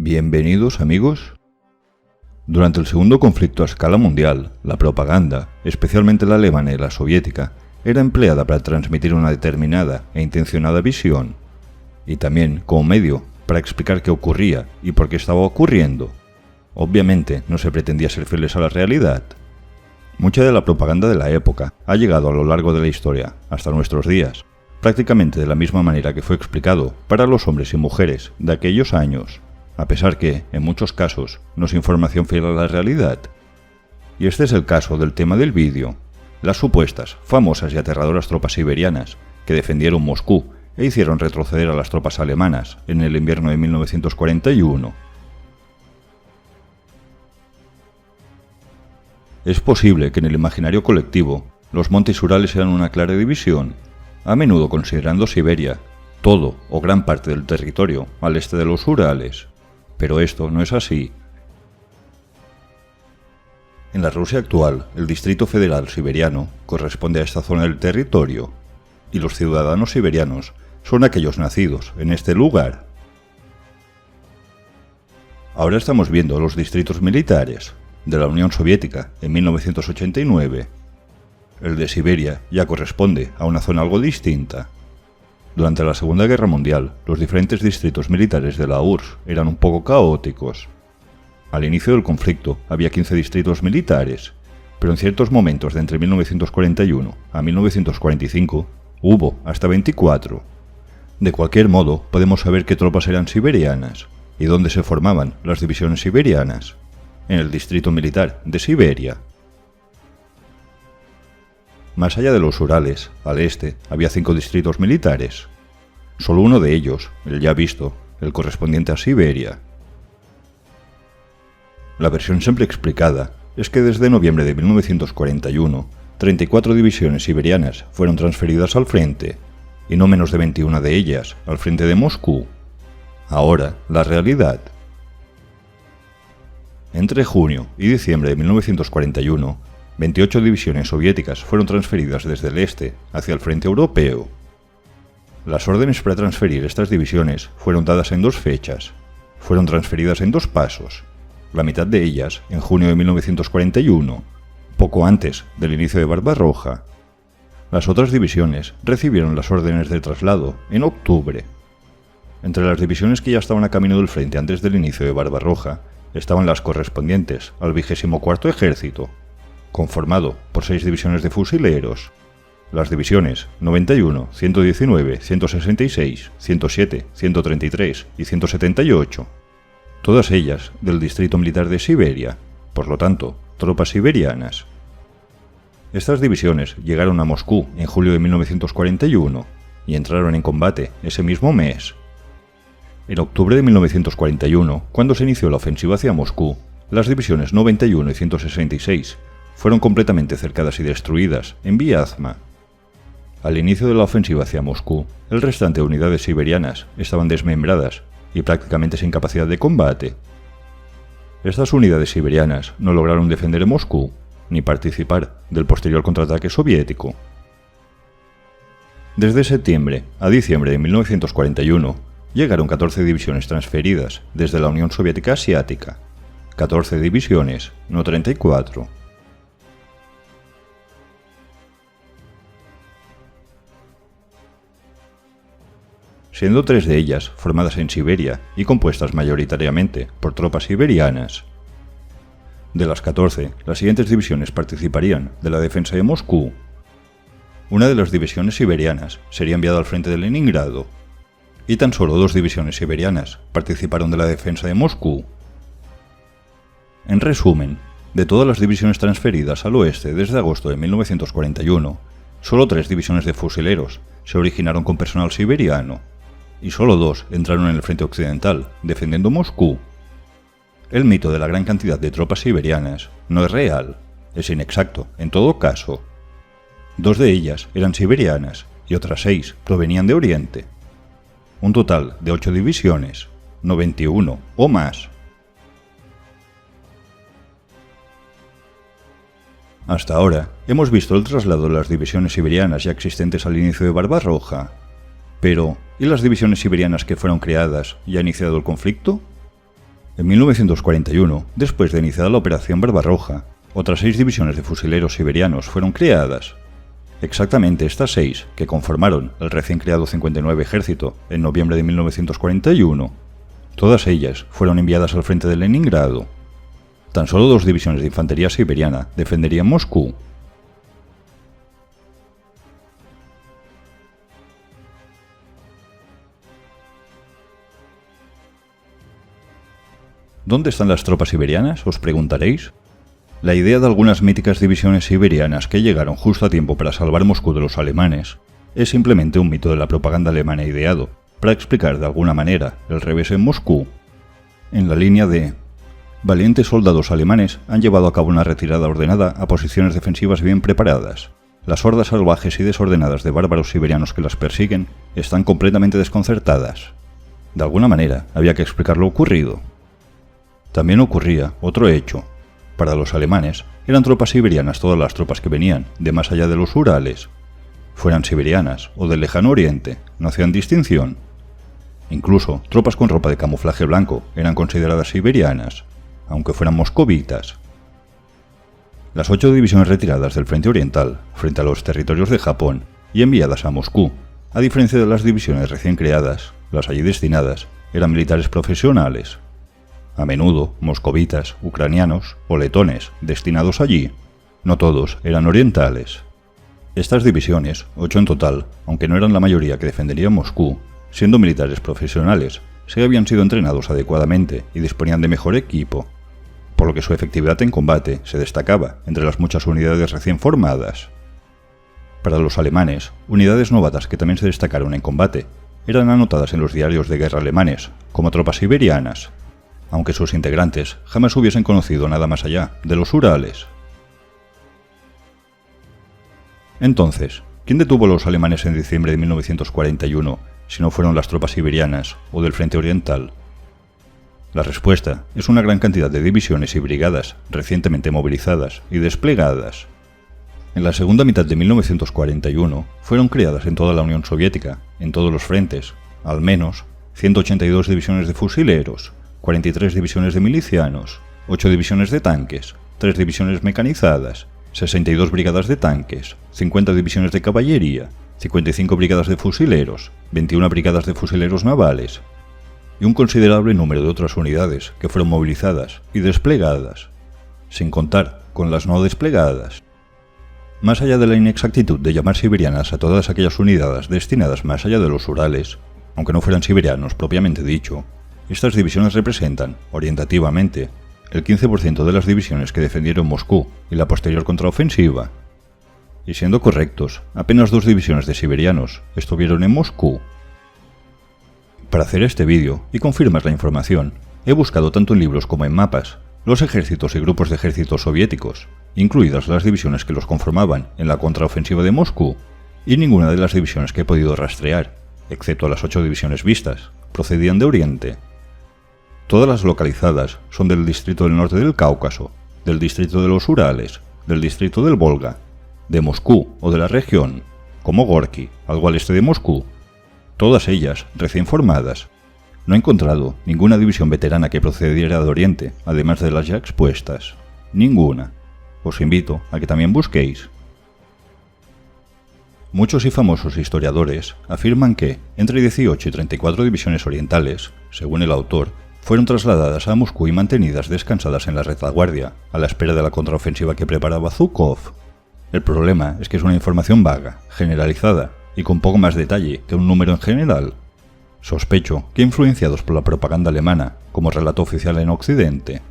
Bienvenidos amigos. Durante el segundo conflicto a escala mundial, la propaganda, especialmente la alemana y la soviética, era empleada para transmitir una determinada e intencionada visión, y también como medio para explicar qué ocurría y por qué estaba ocurriendo. Obviamente no se pretendía ser fieles a la realidad. Mucha de la propaganda de la época ha llegado a lo largo de la historia, hasta nuestros días, prácticamente de la misma manera que fue explicado para los hombres y mujeres de aquellos años, a pesar que, en muchos casos, no es información fiel a la realidad. Y este es el caso del tema del vídeo, las supuestas, famosas y aterradoras tropas siberianas que defendieron Moscú e hicieron retroceder a las tropas alemanas en el invierno de 1941. Es posible que en el imaginario colectivo los montes Urales sean una clara división, a menudo considerando Siberia, todo o gran parte del territorio al este de los Urales. Pero esto no es así. En la Rusia actual, el Distrito Federal Siberiano corresponde a esta zona del territorio, y los ciudadanos siberianos son aquellos nacidos en este lugar. Ahora estamos viendo los distritos militares de la Unión Soviética en 1989. El de Siberia ya corresponde a una zona algo distinta. Durante la Segunda Guerra Mundial, los diferentes distritos militares de la URSS eran un poco caóticos. Al inicio del conflicto había 15 distritos militares, pero en ciertos momentos de entre 1941 a 1945 hubo hasta 24. De cualquier modo, podemos saber qué tropas eran siberianas y dónde se formaban las divisiones siberianas, en el distrito militar de Siberia. Más allá de los Urales, al este, había 5 distritos militares. Solo uno de ellos, el ya visto, el correspondiente a Siberia. La versión siempre explicada es que desde noviembre de 1941, 34 divisiones siberianas fueron transferidas al frente, y no menos de 21 de ellas al frente de Moscú. Ahora, la realidad. Entre junio y diciembre de 1941, 28 divisiones soviéticas fueron transferidas desde el este hacia el frente europeo. Las órdenes para transferir estas divisiones fueron dadas en 2 fechas. Fueron transferidas en 2 pasos, la mitad de ellas en junio de 1941, poco antes del inicio de Barbarroja. Las otras divisiones recibieron las órdenes de traslado en octubre. Entre las divisiones que ya estaban a camino del frente antes del inicio de Barbarroja estaban las correspondientes al 24º Ejército, conformado por 6 divisiones de fusileros, las divisiones 91, 119, 166, 107, 133 y 178, todas ellas del Distrito Militar de Siberia, por lo tanto, tropas siberianas. Estas divisiones llegaron a Moscú en julio de 1941 y entraron en combate ese mismo mes. En octubre de 1941, cuando se inició la ofensiva hacia Moscú, las divisiones 91 y 166 fueron completamente cercadas y destruidas en Viazma. Al inicio de la ofensiva hacia Moscú, el restante de unidades siberianas estaban desmembradas y prácticamente sin capacidad de combate. Estas unidades siberianas no lograron defender Moscú ni participar del posterior contraataque soviético. Desde septiembre a diciembre de 1941 llegaron 14 divisiones transferidas desde la Unión Soviética Asiática. 14 divisiones, no 34. Siendo 3 de ellas formadas en Siberia y compuestas mayoritariamente por tropas siberianas. De las 14, las siguientes divisiones participarían de la defensa de Moscú. Una de las divisiones siberianas sería enviada al frente de Leningrado, y tan solo 2 divisiones siberianas participaron de la defensa de Moscú. En resumen, de todas las divisiones transferidas al oeste desde agosto de 1941, solo 3 divisiones de fusileros se originaron con personal siberiano, y solo 2 entraron en el frente occidental, defendiendo Moscú. El mito de la gran cantidad de tropas siberianas no es real, es inexacto en todo caso. 2 de ellas eran siberianas y otras 6 provenían de Oriente. Un total de 8 divisiones, no 21 o más. Hasta ahora, hemos visto el traslado de las divisiones siberianas ya existentes al inicio de Barbarroja. Pero, ¿y las divisiones siberianas que fueron creadas ya iniciado el conflicto? En 1941, después de iniciada la Operación Barbarroja, otras 6 divisiones de fusileros siberianos fueron creadas. Exactamente estas 6, que conformaron el recién creado 59 Ejército en noviembre de 1941. Todas ellas fueron enviadas al frente de Leningrado. Tan solo 2 divisiones de infantería siberiana defenderían Moscú. ¿Dónde están las tropas siberianas?, os preguntaréis. La idea de algunas míticas divisiones siberianas que llegaron justo a tiempo para salvar Moscú de los alemanes es simplemente un mito de la propaganda alemana ideado para explicar de alguna manera el revés en Moscú. En la línea de valientes soldados alemanes han llevado a cabo una retirada ordenada a posiciones defensivas bien preparadas. Las hordas salvajes y desordenadas de bárbaros siberianos que las persiguen están completamente desconcertadas. De alguna manera había que explicar lo ocurrido. También ocurría otro hecho. Para los alemanes, eran tropas siberianas todas las tropas que venían de más allá de los Urales. Fueran siberianas o del lejano oriente, no hacían distinción. Incluso tropas con ropa de camuflaje blanco eran consideradas siberianas, aunque fueran moscovitas. Las 8 divisiones retiradas del frente oriental, frente a los territorios de Japón y enviadas a Moscú, a diferencia de las divisiones recién creadas, las allí destinadas, eran militares profesionales. A menudo moscovitas, ucranianos o letones destinados allí. No todos eran orientales. Estas divisiones, 8 en total, aunque no eran la mayoría que defenderían Moscú, siendo militares profesionales, sí habían sido entrenados adecuadamente y disponían de mejor equipo, por lo que su efectividad en combate se destacaba entre las muchas unidades recién formadas. Para los alemanes, unidades novatas que también se destacaron en combate eran anotadas en los diarios de guerra alemanes como tropas siberianas, aunque sus integrantes jamás hubiesen conocido nada más allá de los Urales. Entonces, ¿quién detuvo a los alemanes en diciembre de 1941 si no fueron las tropas siberianas o del frente oriental? La respuesta es una gran cantidad de divisiones y brigadas recientemente movilizadas y desplegadas. En la segunda mitad de 1941 fueron creadas en toda la Unión Soviética, en todos los frentes, al menos 182 divisiones de fusileros, 43 divisiones de milicianos, 8 divisiones de tanques, 3 divisiones mecanizadas, 62 brigadas de tanques, 50 divisiones de caballería, 55 brigadas de fusileros, 21 brigadas de fusileros navales, y un considerable número de otras unidades que fueron movilizadas y desplegadas, sin contar con las no desplegadas. Más allá de la inexactitud de llamar siberianas a todas aquellas unidades destinadas más allá de los Urales, aunque no fueran siberianos propiamente dicho, estas divisiones representan, orientativamente, el 15% de las divisiones que defendieron Moscú y la posterior contraofensiva. Y siendo correctos, apenas 2 divisiones de siberianos estuvieron en Moscú. Para hacer este vídeo y confirmar la información, he buscado tanto en libros como en mapas los ejércitos y grupos de ejércitos soviéticos, incluidas las divisiones que los conformaban en la contraofensiva de Moscú, y ninguna de las divisiones que he podido rastrear, excepto las 8 divisiones vistas, procedían de Oriente. Todas las localizadas son del distrito del norte del Cáucaso, del distrito de los Urales, del distrito del Volga, de Moscú o de la región, como Gorki, algo al este de Moscú. Todas ellas recién formadas. No he encontrado ninguna división veterana que procediera de Oriente, además de las ya expuestas. Ninguna. Os invito a que también busquéis. Muchos y famosos historiadores afirman que entre 18 y 34 divisiones orientales, según el autor, fueron trasladadas a Moscú y mantenidas descansadas en la retaguardia, a la espera de la contraofensiva que preparaba Zhukov. El problema es que es una información vaga, generalizada, y con poco más detalle que un número en general. Sospecho que influenciados por la propaganda alemana, como relato oficial en Occidente.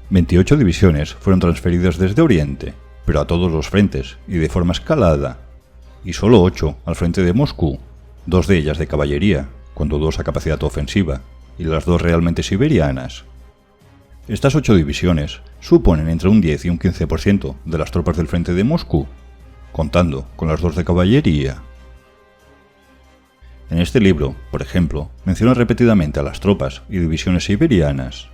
28 divisiones fueron transferidas desde Oriente, pero a todos los frentes y de forma escalada, y solo 8 al frente de Moscú, 2 de ellas de caballería, con dudosa capacidad ofensiva, y las 2 realmente siberianas. Estas 8 divisiones suponen entre un 10 y un 15% de las tropas del frente de Moscú, contando con las 2 de caballería. En este libro, por ejemplo, menciona repetidamente a las tropas y divisiones siberianas.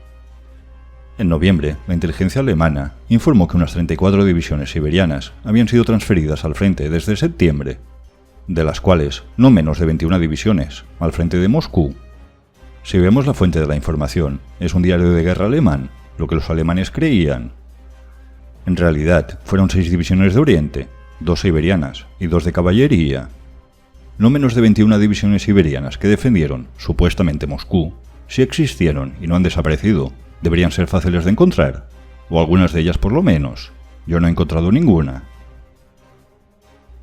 En noviembre, la inteligencia alemana informó que unas 34 divisiones siberianas habían sido transferidas al frente desde septiembre, de las cuales no menos de 21 divisiones al frente de Moscú. Si vemos la fuente de la información, es un diario de guerra alemán, lo que los alemanes creían. En realidad, fueron 6 divisiones de Oriente, 2 siberianas y 2 de caballería. No menos de 21 divisiones siberianas que defendieron, supuestamente, Moscú. Si existieron y no han desaparecido, deberían ser fáciles de encontrar, o algunas de ellas por lo menos. Yo no he encontrado ninguna.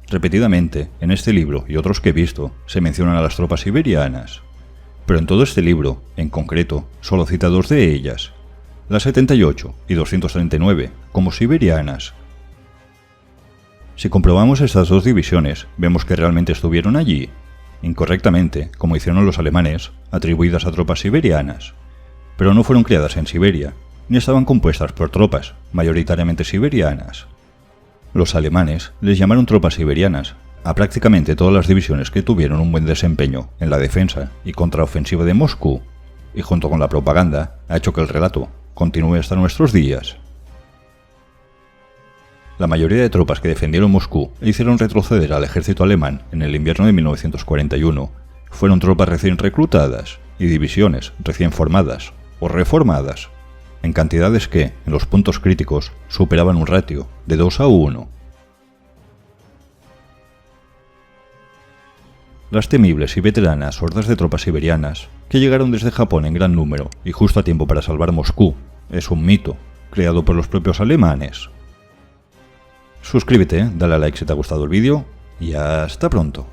Repetidamente, en este libro y otros que he visto, se mencionan a las tropas siberianas. Pero en todo este libro, en concreto, solo cita 2 de ellas, las 78 y 239, como siberianas. Si comprobamos estas 2 divisiones, vemos que realmente estuvieron allí, incorrectamente, como hicieron los alemanes, atribuidas a tropas siberianas. Pero no fueron creadas en Siberia, ni estaban compuestas por tropas, mayoritariamente siberianas. Los alemanes les llamaron tropas siberianas a prácticamente todas las divisiones que tuvieron un buen desempeño en la defensa y contraofensiva de Moscú, y junto con la propaganda ha hecho que el relato continúe hasta nuestros días. La mayoría de tropas que defendieron Moscú e hicieron retroceder al ejército alemán en el invierno de 1941 fueron tropas recién reclutadas y divisiones recién formadas o reformadas, en cantidades que, en los puntos críticos, superaban un ratio de 2:1. Las temibles y veteranas hordas de tropas siberianas, que llegaron desde Japón en gran número y justo a tiempo para salvar Moscú, es un mito, creado por los propios alemanes. Suscríbete, dale a like si te ha gustado el vídeo y hasta pronto.